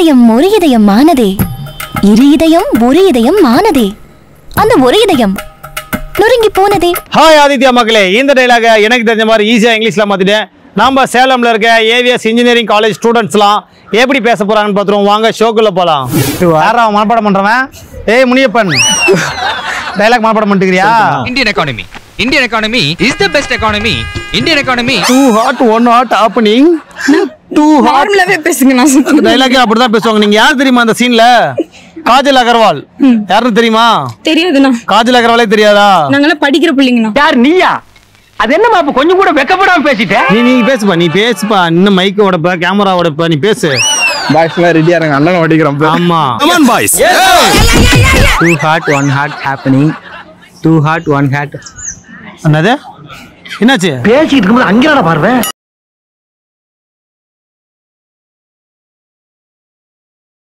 இதயம் ஒரு இதயம் ஆனதே, இரு இதயம் ஒரு இதயம் ஆனதே, அந்த ஒரு இதயம் நொறுங்கி போனதே. ஹாய் ஆதித்யா மக்களே, இந்த டைலாக எனக்கு தெரிஞ்ச மாதிரி ஈஸியாக இங்கிலீஷில் மாற்றிட்டேன். நம்ம சேலமில் இருக்க ஏவிஎஸ் இன்ஜினியரிங் காலேஜ் ஸ்டூடெண்ட்ஸ்லாம் எப்படி பேச போகிறாங்கன்னு பார்த்துருவோம். வாங்க ஷோக்குள்ளே போகலாம். யாரா மனப்பாடம் பண்ணுறவன்? ஏய் முனியப்பன், டைலாக் மனப்பாடம் பண்ணிட்டுக்கிறியா? Indian economy is the best economy. Indian economy. Too hot, one hot happening. Too hot. நார்மலாவே பேசுங்க. நான் டைலாக்கே அப்படிதான் பேசுவாங்க. நீங்க யார் தெரியுமா அந்த சீன்ல? காஜல் அகர்வால். யாருன்னு தெரியுமா? தெரியாதுண்ணா. காஜல் அகர்வாலே தெரியாதா? நாங்கெல்லாம் படிக்கிற பிள்ளைங்கண்ணா. யார் நீயா? அது என்னமா அப்ப கொஞ்சம் கூட வெக்கப்படாம பேசிட்ட? நீ பேசுப்பா. இன்னும் மைக் ஓடப்ப, கேமரா ஓடப்ப, நீ பேசு. பாய்ஸ் எல்லாம் ரெடியா இருங்க, அண்ணன் ஓடிக்கிறோம். ஆமா. Come on boys. Too hot, one hot happening. Too hot, one hot. என்னது? என்னாச்சு? பேசிட்டு இருக்கும்போது அங்கேடா பாருவேன்.